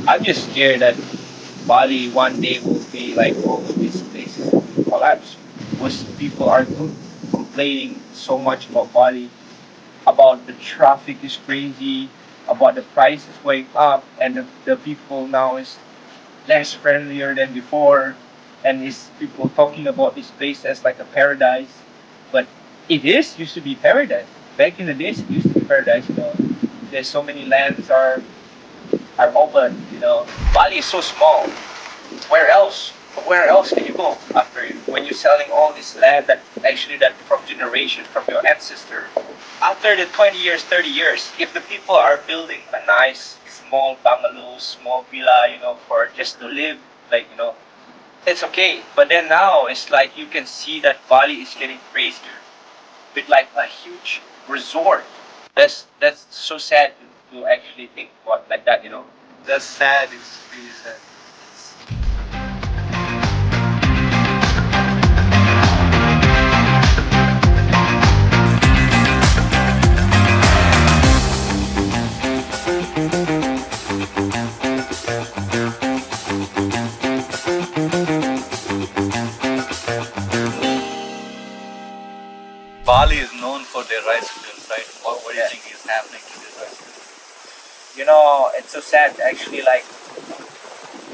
I'm just scared that Bali one day will be like all of these places will collapse because people are complaining so much about Bali, about the traffic is crazy, about the prices going up, and the people now is less friendlier than before, and is people talking about this place as like a paradise, but it is used to be paradise. Back in the days, it used to be paradise. There's so many lands are open. Bali is so small. Where else? Where else can you go after when you're selling all this land that from generation from your ancestor? After the 20 years, 30 years, if the people are building a nice small bungalow, small villa, for just to live, it's okay. But then now it's like you can see that Bali is getting crazier with like a huge resort. That's so sad to actually think about like that. That's sad. It's really sad. Bali is known for their rice fields, right? What do you think is happening to these rice fields? It's so sad actually. Like,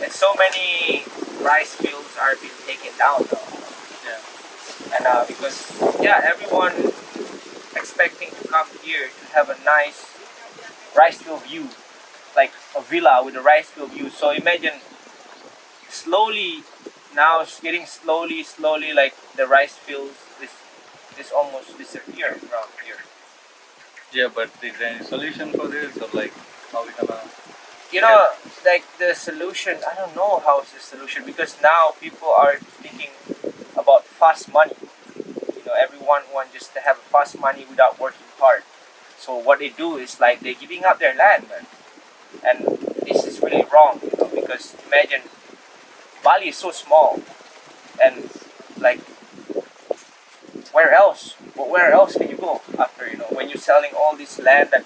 it's so many rice fields are being taken down now. Yeah. And because everyone expecting to come here to have a nice rice field view, like a villa with a rice field view. So imagine slowly now it's getting slowly like the rice fields this almost disappear around here. Yeah, but is there any solution for this, or like how we gonna? Like the solution, I don't know how is the solution because now people are thinking about fast money. Everyone wants just to have fast money without working hard. So what they do is like they're giving up their land, man. And this is really wrong, because imagine Bali is so small, and like where else? Where else can you go after when you're selling all this land that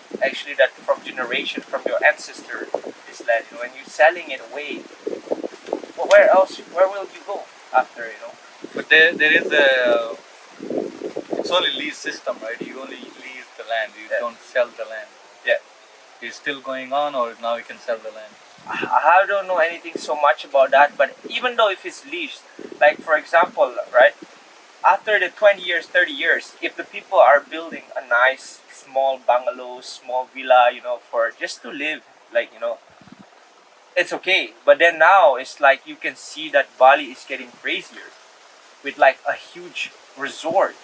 from generation from your ancestor, this land, when you're selling it away, where else? Where will you go after? But there is a. It's only lease system, right? You only lease the land. You don't sell the land. Yeah. Is still going on, or now you can sell the land? I don't know anything so much about that, but even though if it's leased, like for example, right, after the 20 years, 30 years, if the people are building a nice small bungalow, small villa, for just to live, it's okay. But then now it's like you can see that Bali is getting crazier with like a huge resort,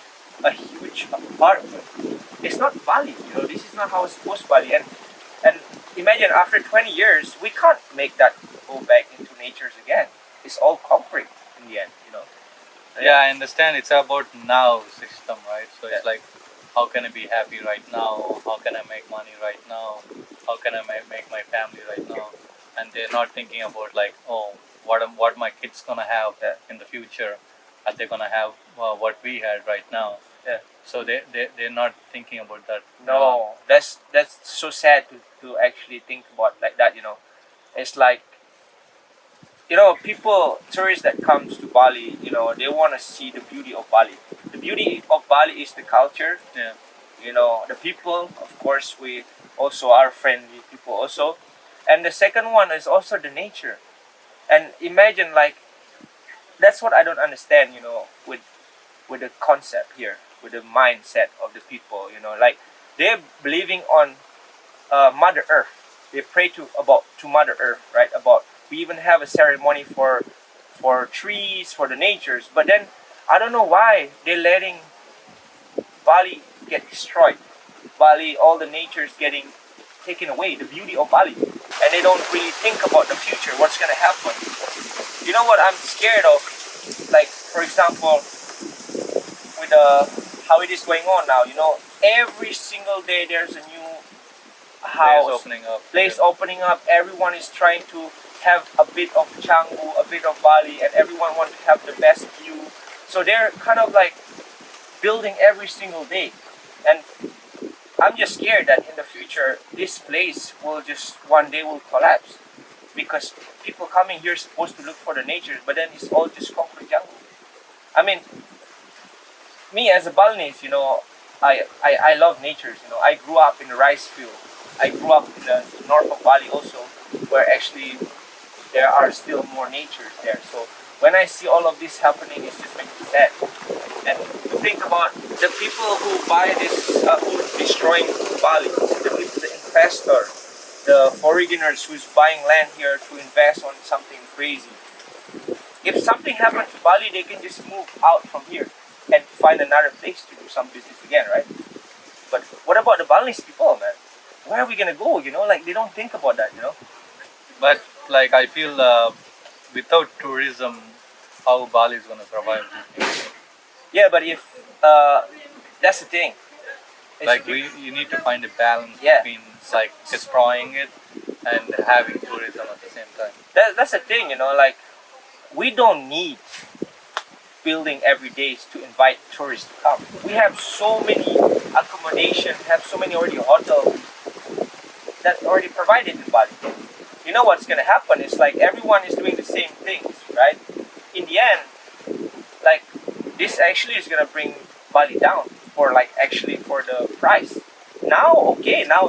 a huge apartment. It's not Bali, this is not how it's supposed to Bali. And imagine after 20 years, we can't make that go back into natures again. It's all concrete in the end. Yeah, I understand. It's about now system, right? So it's like, how can I be happy right now? How can I make money right now? How can I make my family right now? And they're not thinking about like, oh, what my kids gonna have in the future? Are they gonna have what we had right now? Yeah. So they're not thinking about that. No, that's so sad to actually think about like that. It's like people tourists that comes to Bali, they want to see the beauty of Bali. The beauty of Bali is the culture. Yeah. The people. Of course, we also are friendly people also, and the second one is also the nature. And imagine like that's what I don't understand. With the concept here, with the mindset of the people. Like they're believing on Mother Earth. They pray to Mother Earth, right? We even have a ceremony for trees, for the natures. But then I don't know why they're letting Bali get destroyed. Bali, all the nature's getting taken away, the beauty of Bali. And they don't really think about the future, what's gonna happen. You know what I'm scared of? Like, for example, with how it is going on now, every single day there's a new house, place opening up. Everyone is trying to have a bit of Canggu, a bit of Bali, and everyone wants to have the best view. So they're kind of like building every single day. And I'm just scared that in the future, this place will just one day will collapse. because people coming here supposed to look for the nature, but then it's all just concrete jungle. I mean, me as a Balinese, I love nature. I grew up in the rice field. I grew up in the north of Bali also, where actually there are still more natures there. So when I see all of this happening, it's just making me sad. And to think about the people who buy this, who destroying Bali, the investor, the foreigners who's buying land here to invest on something crazy. If something happened to Bali, they can just move out from here and find another place to do some business again, right? But what about the Balinese people, man? Where are we gonna go? Like they don't think about that, But like I feel without tourism, how Bali is gonna survive? Yeah, but if that's the thing. Like you need to find a balance Yeah. between like destroying it and having tourism at the same time. That's the thing, like we don't need building every day to invite tourists to come. We have so many accommodation, have so many already hotels that already provided in Bali. You know what's gonna happen is like everyone is doing the same things, right? In the end, like this actually is gonna bring Bali down for the price. Now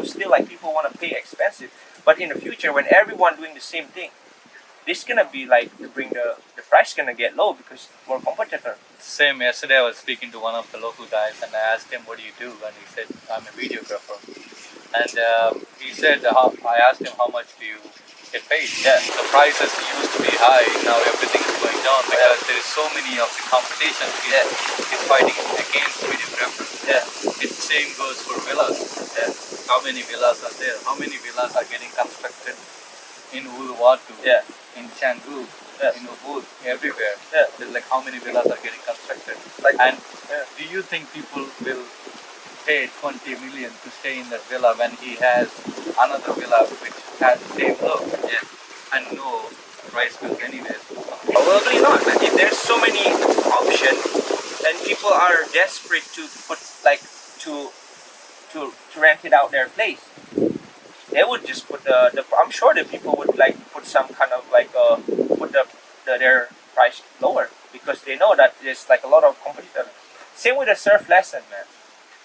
still like people wanna pay expensive, but in the future when everyone doing the same thing, this gonna be like to bring the price gonna get low because more competitor. Same yesterday, I was speaking to one of the local guys and I asked him, "What do you do?" And he said, "I'm a videographer." And he said, I asked him, "How much do you get paid?" Yeah. The prices used to be high, now everything is going down because there is so many of the competition is fighting against videographers. Yeah. It same goes for villas. Yeah. How many villas are there? How many villas are getting constructed in Uluwatu, Yeah. in Canggu, in Ubud, everywhere? Yeah. There's like how many villas are getting constructed? And do you think people will pay 20 million to stay in that villa when he has another villa which has the same look and no rice field anyways? Probably not, man. If there's so many options and people are desperate to put to rent it out their place, they would just put I'm sure the people would like put some kind of like put their price lower because they know that there's like a lot of competition. Same with the surf lesson, man.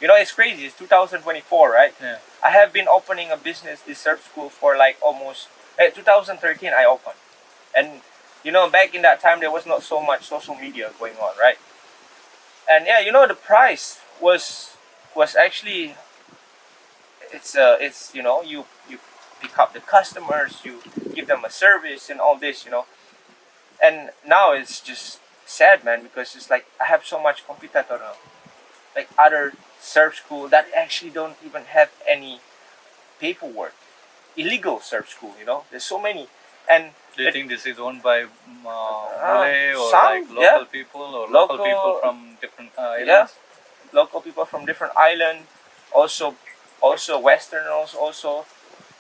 It's crazy. It's 2024, right? Yeah. I have been opening a business, this surf school, for like almost 2013. I opened, and back in that time there was not so much social media going on, right? And yeah, the price was actually it's you pick up the customers, you give them a service and all this, and now it's just sad, man, because it's like I have so much competitor now, like other surf school that actually don't even have any paperwork, illegal surf school. There's so many, and Do you think this is owned by Malay or some, like local people or local people from different islands? local people from different island, also Westerners also,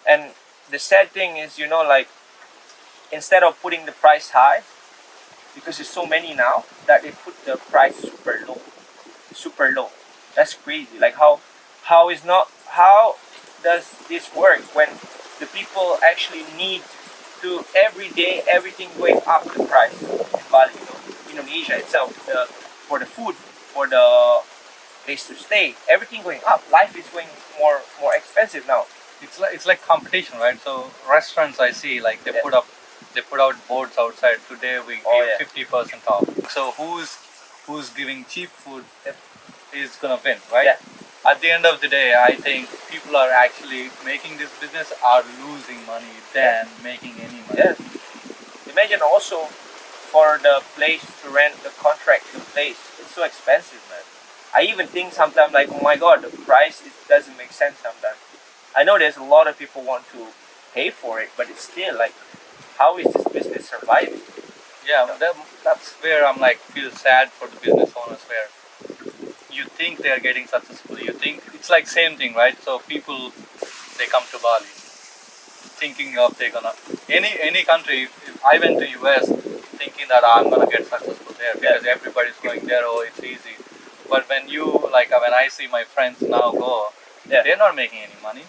and the sad thing is, like instead of putting the price high, because there's so many now that they put the price super low. That's crazy. Like how does this work when the people actually need to every day everything going up the price in Bali, Indonesia itself, for the food, for the place to stay, everything going up. Life is going more expensive now. It's like competition, right? So restaurants I see like they put out boards outside. Today we give 50% off. So who's giving cheap food is gonna win, right? Yeah. At the end of the day, I think people are actually making this business are losing money than making any money. Yes. Imagine also for the place to rent the contract the place. It's so expensive, man. I even think sometimes like, oh my god, the price doesn't make sense sometimes. I know there's a lot of people want to pay for it, but it's still like, how is this business surviving? Yeah, that's where I'm like feel sad for the business owners where you think they are getting successful. You think it's like same thing, right? So people they come to Bali thinking of they're gonna any country. If I went to US thinking that I'm gonna get successful there because everybody's going there. Oh, it's easy. But when I see my friends now go, they're not making any money.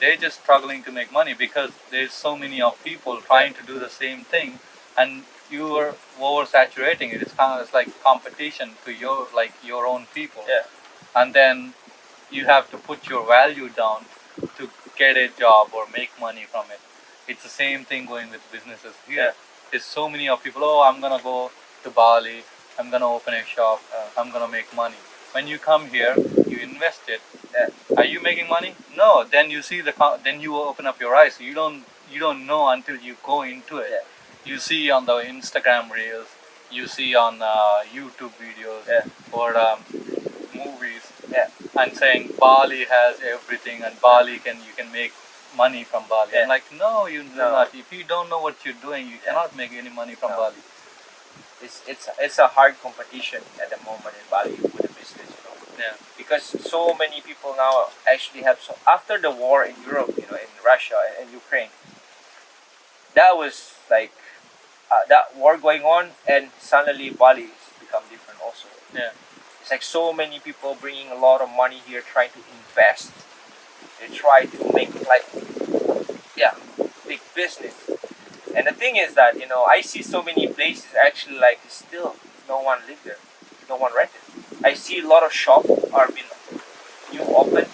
they're just struggling to make money because there's so many of people trying to do the same thing, and you are oversaturating it. It's kind of, it's like competition to your own people, Yeah. and then you have to put your value down to get a job or make money from it. It's the same thing going with businesses here. Yeah. There's so many of people. Oh, I'm gonna go to Bali. I'm gonna open a shop. I'm gonna make money. When you come here, you invest it. Yeah. Are you making money? No. Then you see then you open up your eyes. You don't know until you go into it. Yeah. You see on the Instagram reels. You see on YouTube videos Yeah. or movies. Yeah. And saying Bali has everything and Bali you can make money from Bali. Yeah. I'm like, no, you do No. not. If you don't know what you're doing, you cannot make any money from No. Bali. It's a hard competition at the moment in Bali with the business, you know. Yeah. Because so many people now actually have after the war in Europe, you know, in Russia and Ukraine, that was like that war going on, and suddenly Bali has become different also. Yeah. It's like so many people bringing a lot of money here, trying to invest. They try to make like big business. And the thing is that, you know, I see so many places actually like still no one live there, no one rented. I see a lot of shops are been new open.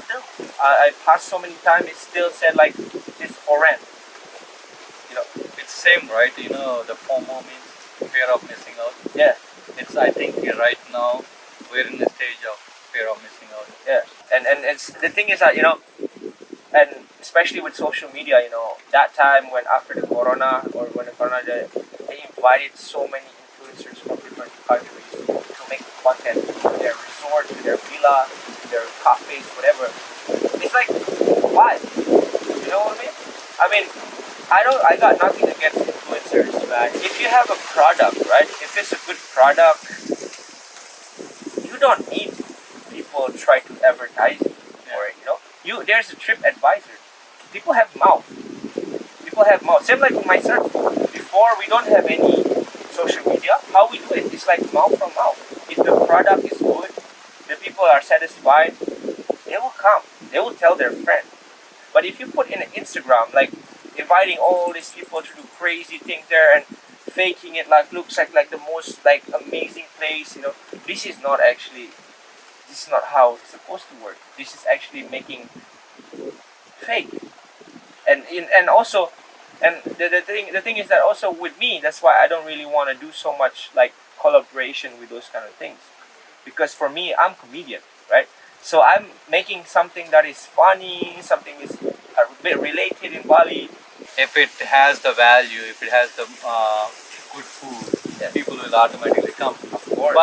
Still, I passed so many times. It still said like it's for rent. You know. It's same, right? You know, the FOMO means fear of missing out. Yeah. It's, I think right now we're in the stage of fear of missing out. Yeah. And it's the thing is that, you know, and especially with social media, you know, that time when after the corona or when the corona, they invited so many influencers from different countries to make content to their resort, to their villa, to their cafes, whatever. It's like, why? You know what I mean? I mean, I got nothing against influencers, but if you have a product, right? If it's a good product, you don't need people try to advertise for it, you know? There's a trip advisor. People have mouth. People have mouth. Same like my search. Before we don't have any social media, how we do it? It's like mouth from mouth. If the product is good, the people are satisfied, they will come. They will tell their friend. But if you put in an Instagram, like inviting all these people to do crazy things there and faking it like looks like the most like amazing place, you know, this is not how it's supposed to work. This is actually making fake. And also the thing is that also with me, that's why I don't really want to do so much like collaboration with those kind of things. Because for me, I'm comedian, right? So I'm making something that is funny, something is a bit related in Bali. If it has the value, if it has the good food, people will automatically come. Of course.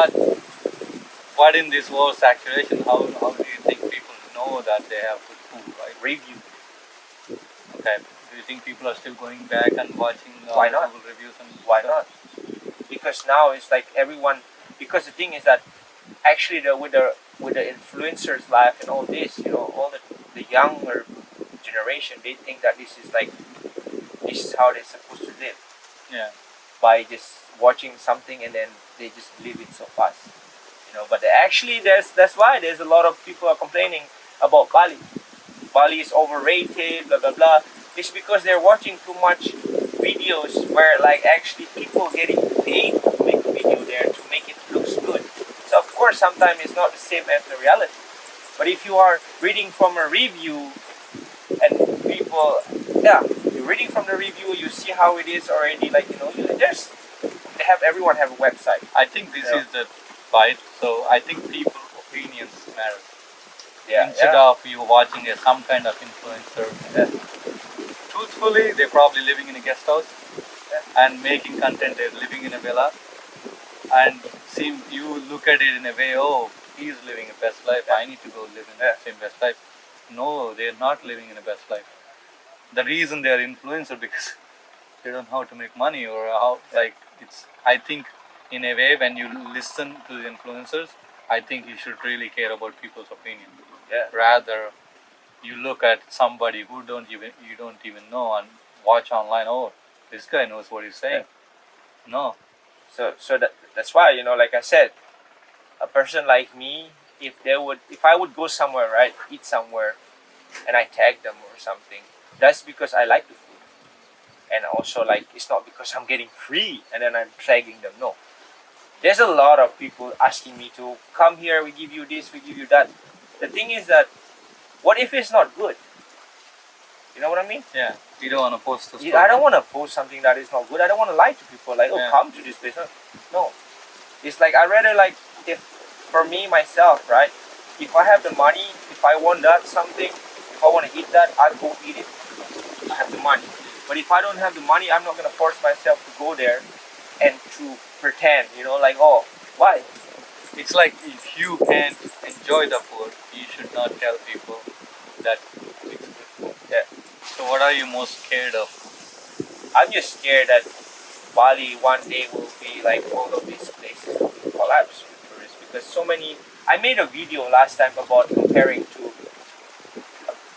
But in this war saturation, how do you think people know that they have good food, right? Review. Okay. Do you think people are still going back and watching Why not? Google reviews? And Why not? Because now it's like everyone. Because the thing is that actually with the influencers' life and all this, you know, all the younger generation, they think that this is how they're supposed to live. Yeah. By just watching something and then they just live it so fast. You know, but actually that's why there's a lot of people are complaining about Bali. Bali is overrated, blah blah blah. It's because they're watching too much videos where like actually people getting paid to make a video there to make it looks good. So of course sometimes it's not the same as the reality. But if you are reading from a review and people, you're reading from the review, you see how it is already. Like, you know, everyone have a website. I think this is the fight. So I think people's opinions matter. Yeah. Instead of you watching some kind of influencer, truthfully, they're probably living in a guest house and making content. They're living in a villa, and you look at it in a way. Oh, he's living a best life. I need to go live in the same best life. No, they're not living in a best life. The reason they're influencer because they don't know how to make money or how it's. I think in a way when you listen to the influencers, I think you should really care about people's opinion. Yeah. Rather, you look at somebody who you don't even know and watch online. Oh, this guy knows what he's saying. Yeah. No. So that's why, you know, like I said, a person like me, if I would go somewhere, right, eat somewhere, and I tag them or something, that's because I like the food. And also, like, it's not because I'm getting free and then I'm tagging them. No, there's a lot of people asking me to come here. We give you this, we give you that. The thing is that, what if it's not good? You know what I mean? Yeah. You don't want to post the story. I don't want to post something that is not good. I don't want to lie to people like, oh, Yeah. come to this place. No, it's like I rather like, if for me myself, right? If I have the money, if I want that something, if I want to eat that, I'll go eat it. I have the money. But if I don't have the money, I'm not gonna force myself to go there and to pretend, you know, like, oh, why? It's like if you can't enjoy the food, you should not tell people that it's good food. Yeah. So what are you most scared of? I'm just scared that Bali one day will be like all of these places will collapse with tourists, because so many. I made a video last time about comparing to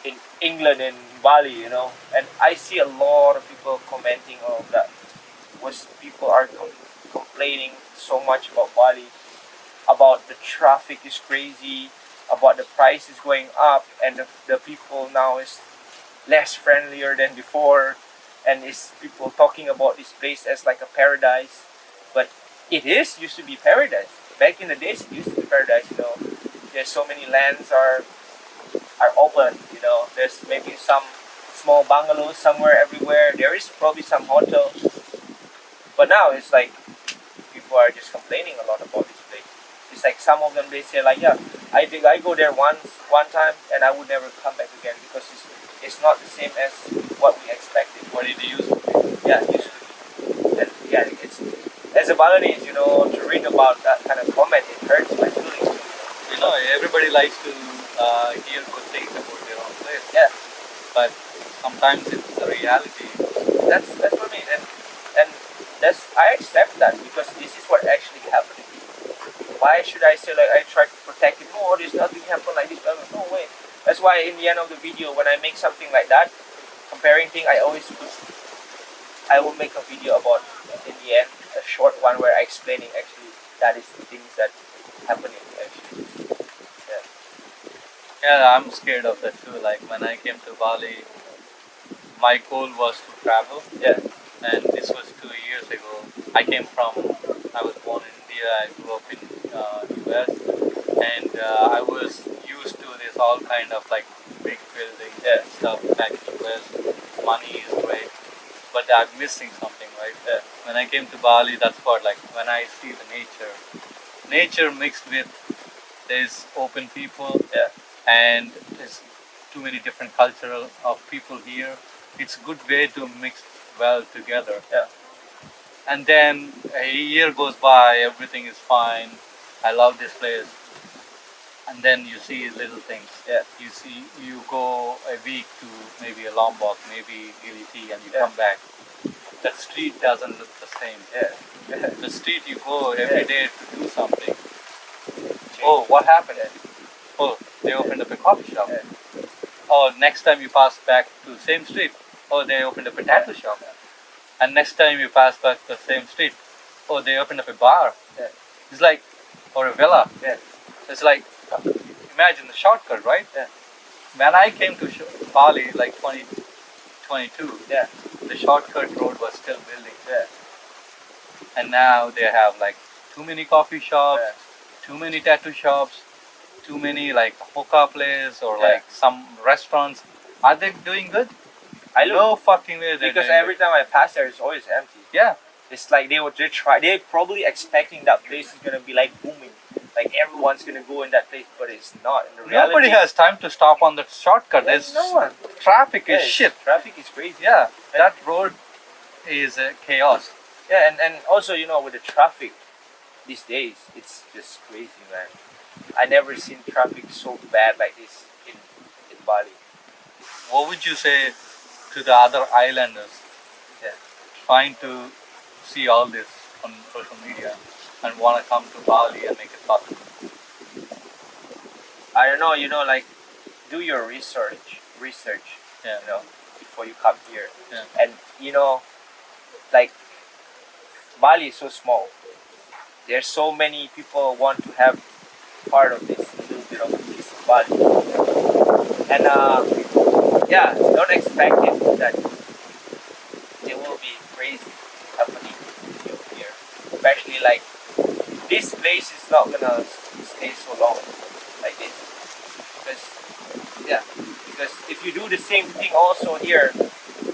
in England and Bali, you know, and I see a lot of people commenting on that. Was people are complaining so much about Bali, about the traffic is crazy, about the price is going up, and the people now is less friendlier than before, and is people talking about this place as like a paradise, but it is used to be paradise. Back in the days, it used to be paradise. You know, there's so many lands are open. You know, there's maybe some small bungalows somewhere everywhere. There is probably some hotel, but now it's like people are just complaining a lot about this place. It's like some of them they say like, yeah, I think I go there one time and I would never come back again because it's not the same as what we expected. What did you use to be? Yeah, used to be. And yeah, it's as a Balinese, you know, to read about that kind of comment, it hurts my feelings too. You know, everybody likes to hear good things about their own place. Yeah, But sometimes it's the reality. that's what I mean, and that's I accept that because this is what actually happened. Why should I say like I try to protect it? No, there's nothing happened like this. No way. That's why in the end of the video, when I make something like that, comparing thing, I will make a video about in the end a short one where I explaining actually that is the things that happening actually. Yeah. Yeah, I'm scared of that too. Like when I came to Bali, my goal was to travel. Yeah. And this was 2 years ago. I was born in India, I grew up in US, and I was used to this all kind of like big buildings and stuff back in US. Money is great, but I'm missing something, right? When I came to Bali, that's what, like when I see the nature mixed with there's open people, and there's too many different cultural of people here. It's a good way to mix well together. Yeah. And then a year goes by, everything is fine. I love this place. And then you see little things. Yeah. You go a week to maybe a Lombok, maybe Giliti, and you come back. That street doesn't look the same. Yeah. The street you go every day to do something. Oh, what happened? Oh, they opened up a coffee shop. Yeah. Oh, next time you pass back to the same street, oh, they opened up a tattoo shop. And next time you pass back the same street, oh, they opened up a bar. Yeah. It's like, or a villa. Yeah. It's like, imagine the shortcut, right? Yeah. When I came to Bali, like 2022, Yeah. the shortcut road was still building. Yeah. And now they have like too many coffee shops, Yeah. too many tattoo shops, too many like hookah places or Yeah. like some restaurants. Are they doing good? I look No fucking way they're because doing every time I pass there, it's always empty. good. Yeah. It's like they're probably expecting that place is gonna be like booming, like everyone's gonna go in that place, but it's not. In the reality, Nobody has time to stop on the shortcut. There's There's no one. traffic is Yeah, shit. Traffic is crazy. Yeah, that road is chaos. Yeah, and also, you know, with the traffic these days, it's just crazy, man. I never seen traffic so bad like this in Bali. What would you say to the other islanders trying to see all this on social media and want to come to Bali and make it possible? I don't know, you know, like do your research, Yeah. you know, before you come here. Yeah. And you know, like Bali is so small. There's so many people want to have part of this little bit of piece of Bali. And yeah, don't expect it that there will be crazy happening here. Especially like this place is not gonna stay so long like this because yeah, because if you do the same thing also here,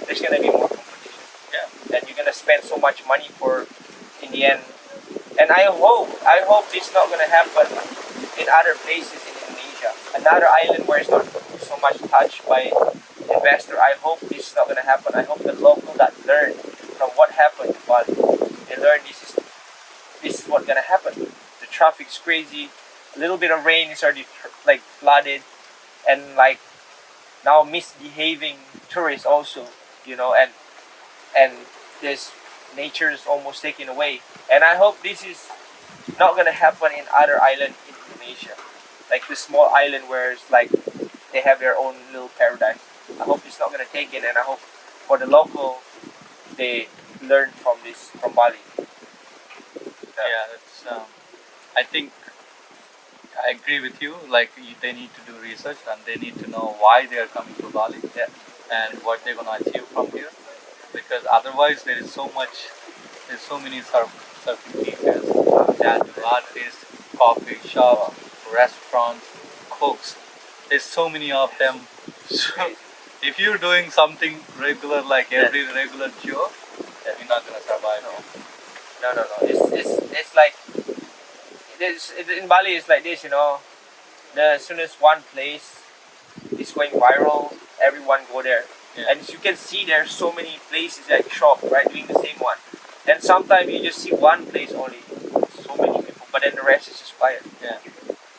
there's gonna be more competition. Yeah, and you're gonna spend so much money for in the end. And I hope this not gonna happen in other places in Indonesia, another island where it's not so much touched by investor. I hope this is not gonna happen. I hope the local that learned from what happened to Bali, they learn this is what's gonna happen. The traffic's crazy. A little bit of rain is already like flooded, and like now misbehaving tourists also, and this nature is almost taken away. And I hope this is not gonna happen in other island in Indonesia, like the small island where it's like they have their own little paradise. I hope it's not gonna take it, and I hope for the local they learn from this from Bali. Yeah, that's. I think I agree with you. Like they need to do research and they need to know why they are coming to Bali. Yeah. And what they're gonna achieve from here. Because otherwise, there's so many surfing beaches, artists, coffee shops, restaurants, cooks. There's so many of them. So if you're doing something regular like every regular job, you're not gonna survive. No. It's like in Bali. It's like this, as soon as one place is going viral, everyone go there. Yeah. And as you can see, there's so many places like shop, right, doing the same one. And sometimes you just see one place only, so many people, but then the rest is just quiet. Yeah.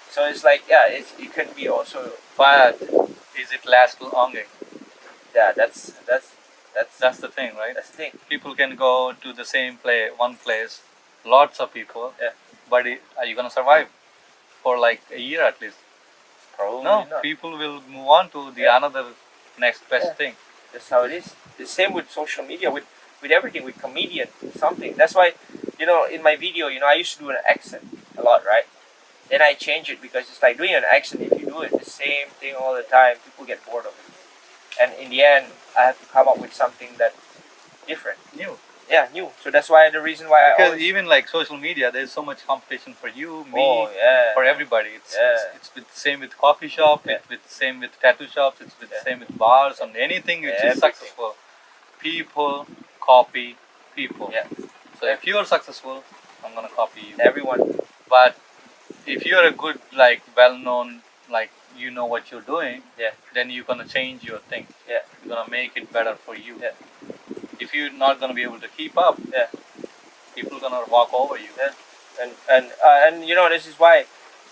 So it's like, yeah, it can be also, But is it last longing? yeah, that's That's the thing, right? that's the thing. People can go to the same one place, lots of people. Yeah. But are you gonna survive for like a year at least? Probably No, not. people will move on to the another next best thing. That's how it is. The same with social media, with everything, with comedian, something. That's why, in my video, I used to do an accent a lot, right? Then I change it because it's like doing an accent. If you do it the same thing all the time, people get bored of it. And in the end, I have to come up with something that different. New. Yeah, new. So that's why the reason why I Because always, even like social media, there's so much competition for you, me, oh yeah, for everybody. It's with same with coffee shop, Yeah. it's with same with tattoo shops, it's with same with bars and anything which is Everything. successful. People copy people. Yeah. So if you're successful, I'm gonna copy you. everyone. But if you're a good, like well-known, like you know what you're doing, Yeah. then you're gonna change your thing. Yeah. You're gonna make it better for you. Yeah. If you're not gonna be able to keep up, Yeah. people gonna walk over you. Yeah. And this is why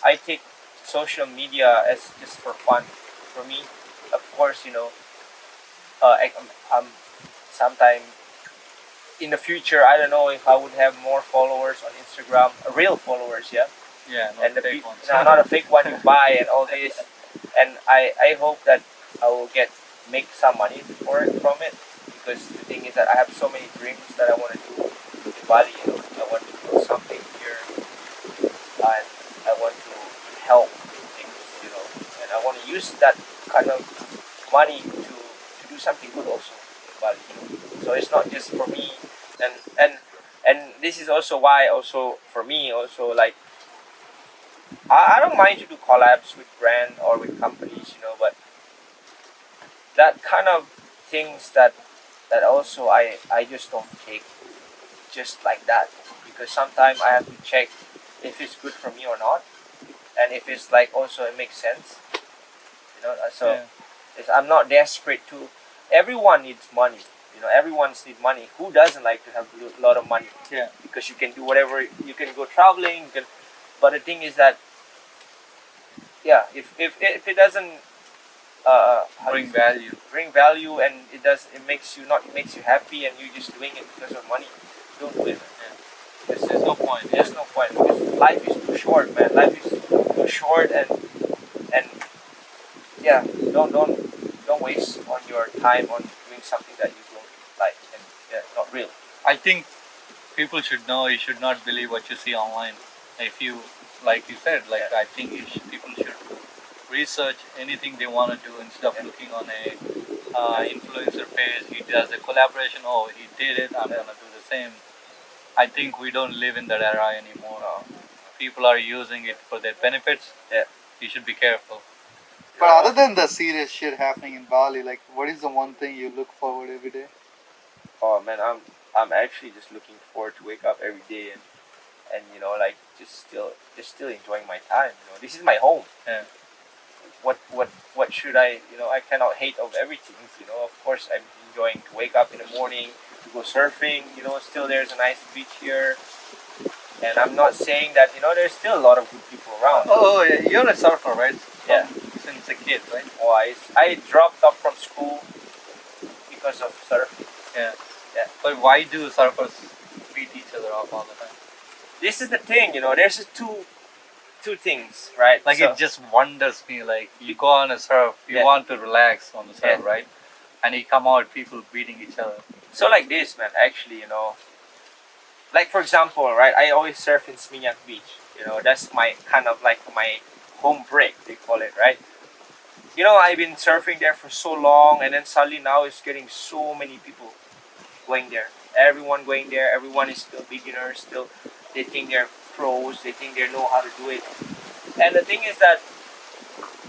I take social media as just for fun. For me, of course, I'm sometime in the future, I don't know if I would have more followers on Instagram, real followers, yeah. Yeah, not And the fake ones. no, not a fake one you buy and all this. And I hope that I will make some money from it, because the thing is that I have so many dreams that I want to do in Bali. I want to do something here, and I want to help things, and I want to use that kind of money to do something good also in Bali. So it's not just for me, and this is also why also for me also like. I don't mind to do collabs with brand or with companies, but that kind of things that also I just don't take just like that, because sometimes I have to check if it's good for me or not, and if it's like also it makes sense, so Yeah. I'm not desperate to. Everyone needs money, everyone's need money. Who doesn't like to have a lot of money? Yeah. Because you can do whatever, you can go traveling, but the thing is that, yeah, if it doesn't Bring value. bring value, and it makes you happy, and you're just doing it because of money, don't do it. There's no point. There's no point, because life is too short, man. Life is too short, and yeah, don't waste on your time on doing something that you don't like, and not real. I think people should know you should not believe what you see online. If you, like you said, Yeah. I think people should research anything they want to do instead of looking on a influencer page. He does a collaboration. Oh, he did it. I'm gonna do the same. I think we don't live in that era anymore. People are using it for their benefits. Yeah. You should be careful. But other than the serious shit happening in Bali, like, what is the one thing you look forward every day? Oh man, I'm actually just looking forward to wake up every day and you know like just still enjoying my time. You know, this is my home. Yeah. What should I, you know, I cannot hate of everything. You know, of course I'm enjoying to wake up in the morning to go surfing. You know, still there's a nice beach here, and I'm not saying that, you know, there's still a lot of good people around. Oh, yeah. You're a surfer, right? Yeah. Since a kid, right? Oh, I dropped up from school because of surfing. Yeah. Yeah. But why do surfers beat each other up all the time? This is the thing, you know. There's two things, right? Like, So- it just wonders me. Like, you go on a surf, you Yeah. want to relax on the surf, Yeah. right? And you come out, people beating each other. So like this, man, actually, you know, like for example, right, I always surf in Seminyak Beach. You know, that's my kind of like my home break, they call it, right? You know, I've been surfing there for so long, and then suddenly now it's getting so many people going there. Everyone going there, everyone is still beginners, still, they think they're pros, they think they know how to do it. And the thing is that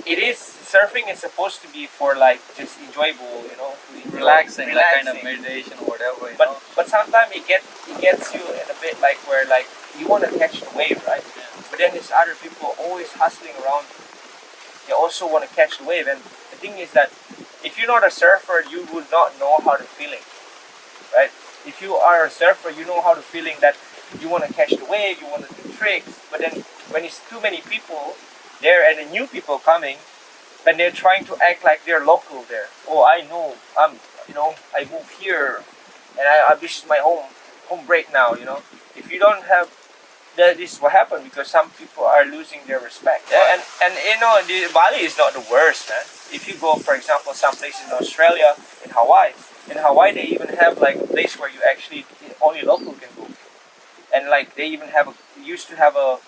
surfing is supposed to be for like just enjoyable, you know, to enjoy, Relaxing, like kind of meditation or whatever, you know? but sometimes it gets you in a bit like where like you want to catch the wave, right? Yeah. But then there's other people always hustling around. They also want to catch the wave, and the thing is that if you're not a surfer, you would not know how to feeling, right? If you are a surfer, you know how to feeling that you want to catch the wave, you want to do tricks. But then when it's too many people there and the new people coming, and they're trying to act like they're local there. Oh, I know, you know, I moved here, and this is my home break now. You know, if you don't have that, this is what happened because some people are losing their respect. Yeah, and you know, Bali is not the worst, man. If you go, for example, some places in Australia, in Hawaii they even have like a place where you actually only local can go, and like they even used to have a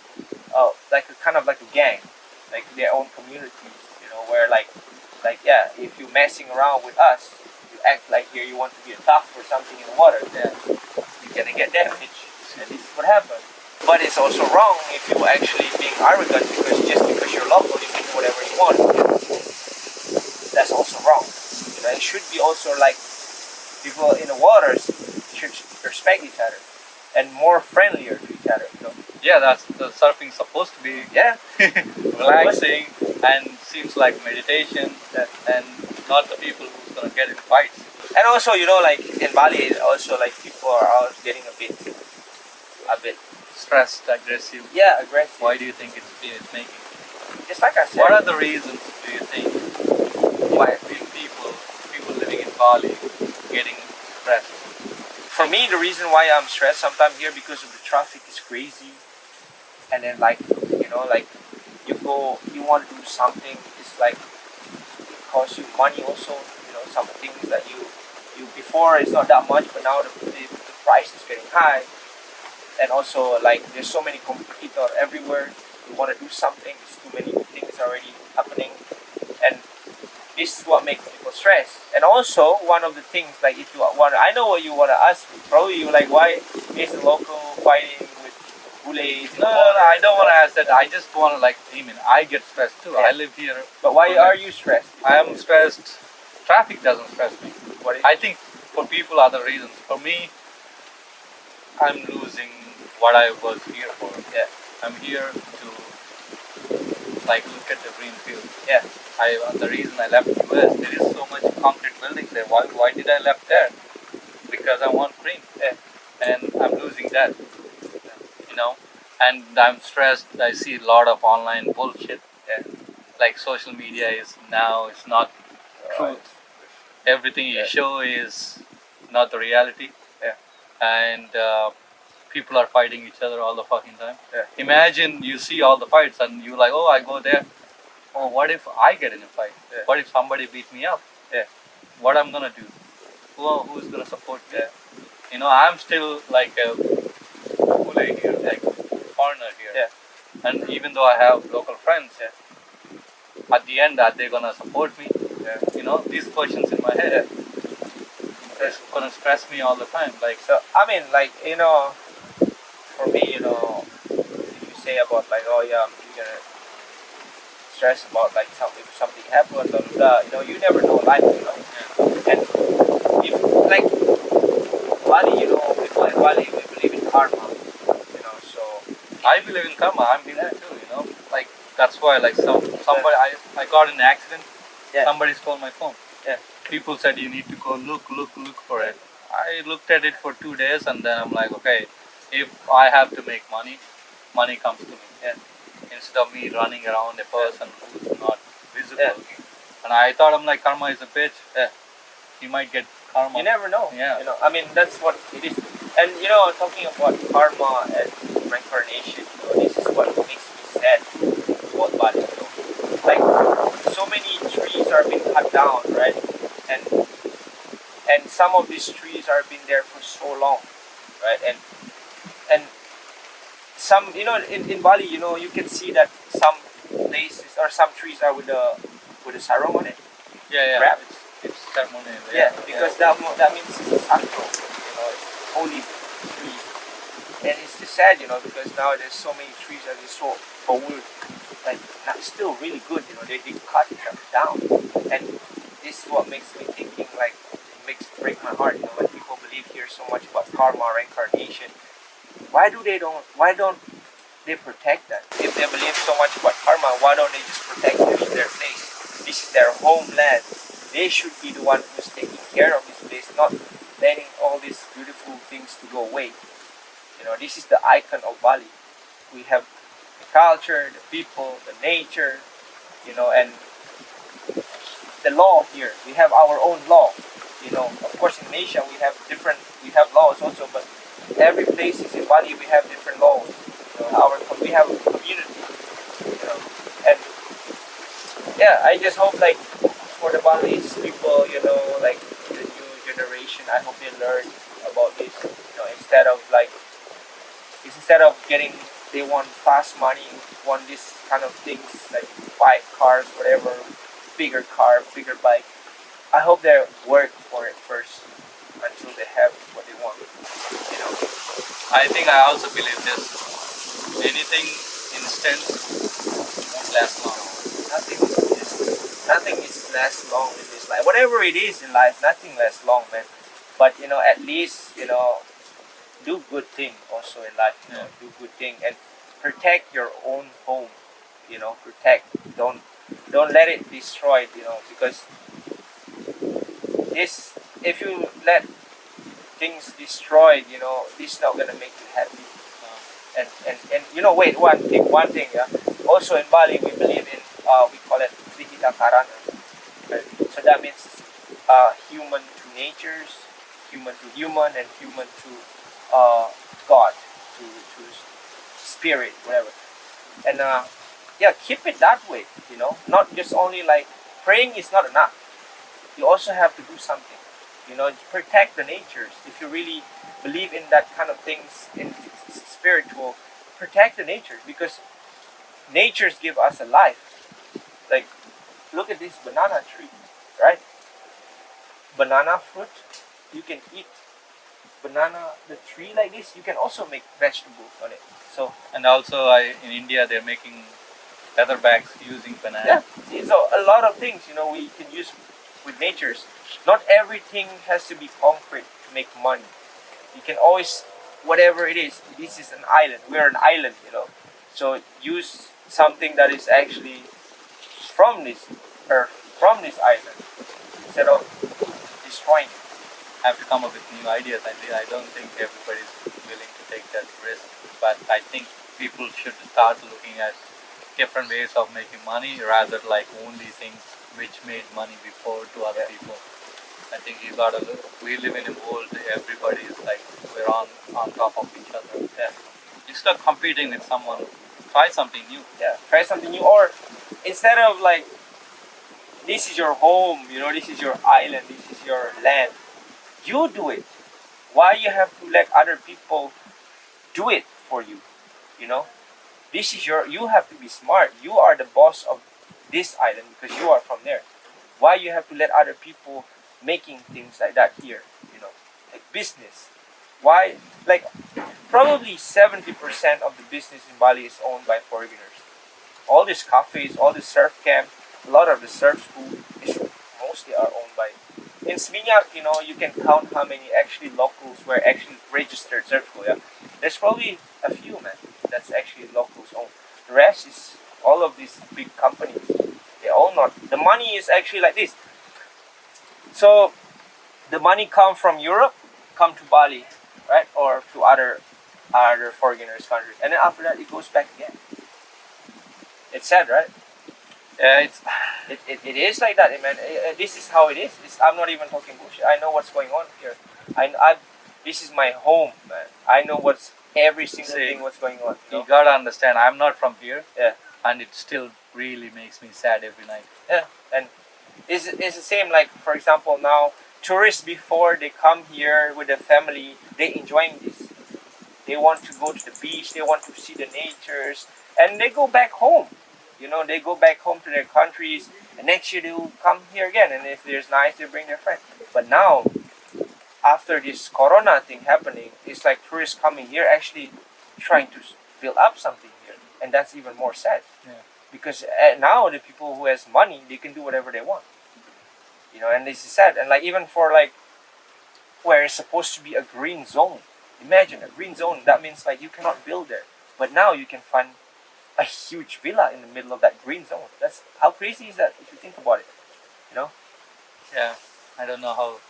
like a kind of like a gang, like their own communities. You know, where like yeah, if you're messing around with us, you act like you want to be a tough or something in the water, then you're gonna get damaged, and this is what happened. But it's also wrong if you actually being arrogant because you're local, you can do whatever you want. That's also wrong. You know, it should be also like people in the waters should respect each other and more friendlier to each other. You know? Yeah, that's the surfing supposed to be. Yeah. Relaxing and seems like meditation, and not the people who's gonna get in fights. And also, you know, like in Bali, also like people are getting a bit Stressed, aggressive. yeah, aggressive. Why do you think it's making? Just like I said. What are the reasons do you think why people living in Bali getting stressed? For me, the reason why I'm stressed sometimes here because of the traffic is crazy, and then like you know, like you want to do something, it's like it costs you money also. You know, some things that you before it's not that much, but now the price is getting high, and also like there's so many competitors everywhere. You want to do something, there's too many things already happening, and this is what makes people stress. And also one of the things, like if you want, I know what you want to ask me. Probably you like, why is the local fighting with bullets? No, I don't want to ask that. I just want to I get stressed too. Yeah. I live here. But why are you stressed? I am stressed. Traffic doesn't stress me. What is I think for people other reasons. For me, I'm losing what I was here for. Yeah. I'm here to look at the green field. Yeah. The reason I left US, there is so much concrete buildings there. Why did I left there? Because I want green. Yeah. And I'm losing that. You know? And I'm stressed. I see a lot of online bullshit. Yeah. Like social media is now, it's not truth. Everything you Yeah. show is not the reality. Yeah. And people are fighting each other all the fucking time. Yeah. Imagine you see all the fights and you like, oh, I go there. Oh, what if I get in a fight? Yeah. What if somebody beat me up? Yeah. What I'm gonna do? Who's gonna support me? Yeah. You know, I'm still like a Malay here, like foreigner here. Yeah. And even though I have local friends, Yeah. at the end, are they gonna support me? You know, these questions in my head. It's gonna stress me all the time. Like, So I mean, like, for me, if you say about like, oh yeah, you're gonna stress about like something, if something happened, blah blah blah. You never know life. And if like Bali, people in Bali, we believe in karma. So I believe in karma. I'm believing too. You know, like that's why like somebody I got in an accident. Yeah. Somebody stole my phone. Yeah. People said you need to go look for it. I looked at it for 2 days and then I'm like, okay, if I have to make money, money comes to me. Yeah. Instead of me running around a person who's not visible. Yeah. And I thought I'm like karma is a bitch. Yeah. You might get karma. You never know. Yeah. I mean, that's what it is. And talking about karma and reincarnation, this is what makes me sad about Bali. Like, so many trees are being cut down, right? And some of these trees are been there for so long, right? And some, in Bali, you can see that some places or some trees are with a sarong on it. Yeah. Wrap. It's ceremonial. Yeah, because that means it's sacral, it's holy trees. And it's just sad, because now there's so many trees that are so old, like not still really good, they cut them down. And this is what makes me thinking, like, it break my heart, when people believe here so much about karma, reincarnation. Why don't they protect that? If they believe so much about karma, why don't they just protect their place? This is their homeland. They should be the one who's taking care of this place, not letting all these beautiful things to go away. This is the icon of Bali. We have the culture, the people, the nature, and the law here. We have our own law. Of course in Malaysia we have laws also, but every place in Bali we have different laws. We have a community. And yeah, I just hope like for the Balinese people, like the new generation, I hope they learn about this. Instead of getting, they want fast money, want this kind of things like buy cars, whatever, bigger car, bigger bike. I hope they work for it first until they have what they want. I think I also believe this. Anything instant won't last long. Nothing is lasts long in this life. Whatever it is in life, nothing lasts long, man. But at least do good thing also in life. Do good thing and protect your own home. Protect. Don't let it destroyed. Because if you let things destroyed, this not gonna make you happy. And wait, one thing, yeah. Also in Bali we believe in we call it Vihita Karana. Right? So that means human to natures, human to human, and human to God, to spirit, whatever. And keep it that way. Not just only like praying is not enough. You also have to do something. Protect the natures. If you really believe in that kind of things, in spiritual, protect the nature, because natures give us a life. Like, look at this banana tree, right? Banana fruit, you can eat banana, the tree like this. You can also make vegetables on it. So, and also in India they're making leather bags using banana. yeah. See, so a lot of things we can use with natures. Not everything has to be concrete to make money. You can always, whatever it is. This is an island. We're an island, So use something that is actually from this earth, from this island, instead of destroying it. Have to come up with new ideas. I don't think everybody's willing to take that risk, but I think people should start looking at different ways of making money rather like only things which made money before to other people. I think you gotta look. We live in a world. Everybody is like we're on top of each other. Yeah. Instead of competing with someone, try something new. Yeah, try something new. Or instead of like, this is your home, this is your island, this is your land. You do it. Why you have to let other people do it for you? This is you have to be smart. You are the boss of this island because you are from there. Why you have to let other people making things like that here? You know, like business. Why? Like probably 70% of the business in Bali is owned by foreigners. All these cafes, all the surf camp, a lot of the surf school is mostly are owned by. In Seminyak, you know, you can count how many actually locals were actually registered surf school. Yeah, there's probably a few, man. That's actually locals owned. The rest is all of these big companies. They all not. The money is actually like this. So the money come from Europe, come to Bali, right, or to other foreigners countries, and then after that it goes back again. It's sad, right? Yeah, It is like that, man. This is how it is. I'm not even talking bullshit. I know what's going on here. This is my home, man. I know what's every single thing what's going on. You gotta understand. I'm not from here. Yeah. And it still really makes me sad every night. Yeah, and it's the same. Like for example, now tourists before they come here with their family, they enjoying this. They want to go to the beach. They want to see the natures, and they go back home. You know, they go back home to their countries, and next year they will come here again. And if there's nice, they bring their friends. But now, after this Corona thing happening, it's like tourists coming here actually trying to build up something here, and that's even more sad. Yeah. Because now the people who has money, they can do whatever they want. You know, and this is sad. And like even for like where it's supposed to be a green zone, imagine a green zone. That means like you cannot build there, but now you can find a huge villa in the middle of that green zone. That's how crazy is that if you think about it, you know? Yeah, I don't know how,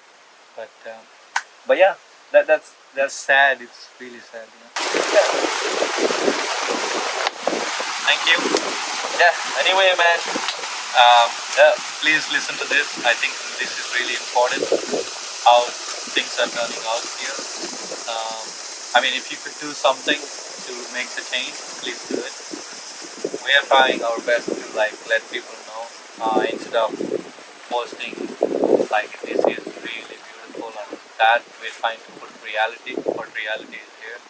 but yeah, that's sad. It's really sad. yeah. Thank you. Yeah. Anyway, man. Please listen to this. I think this is really important. How things are turning out here. I mean, if you could do something to make the change, please do it. We are trying our best to like let people know instead of posting like this is really beautiful and that we're trying to put reality. What reality is here.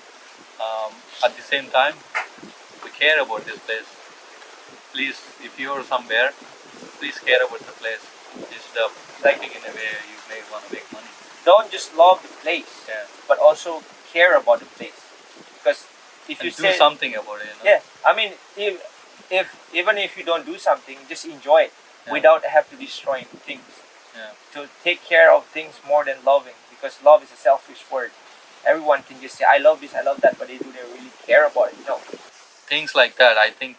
At the same time, we care about this place. Please, if you're somewhere, please care about the place instead of acting in a way you may want to make money. Don't just love the place, Yeah. but also care about the place. Because if you And do say something about it. You know? yeah, I mean, if even if you don't do something, just enjoy it Yeah. without have to destroy things. Yeah. To take care of things more than loving, because love is a selfish word. Everyone can just say I love this, I love that, but do they really care about it? No. Things like that, I think,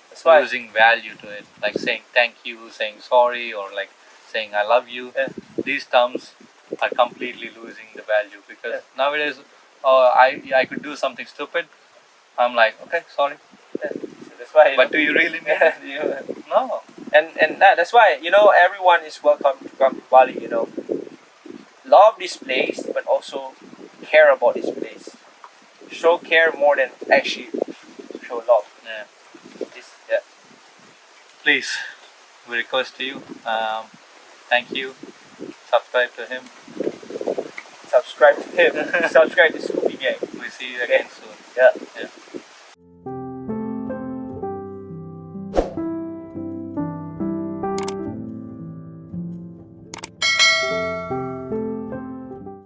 That's why. losing value to it, like saying thank you, saying sorry, or like saying I love you. Yeah. These terms are completely losing the value because nowadays, I could do something stupid. I'm like, okay, sorry. Yeah. So that's why. But do you really mean it? No. And that's why everyone is welcome to come to Bali. Love this place, but also care about this place. Show care more than actually show love. Yeah. Yeah. Please, we request to you. Thank you. Subscribe to him. Subscribe to him. Subscribe to Scoopy Gang. We see you again soon.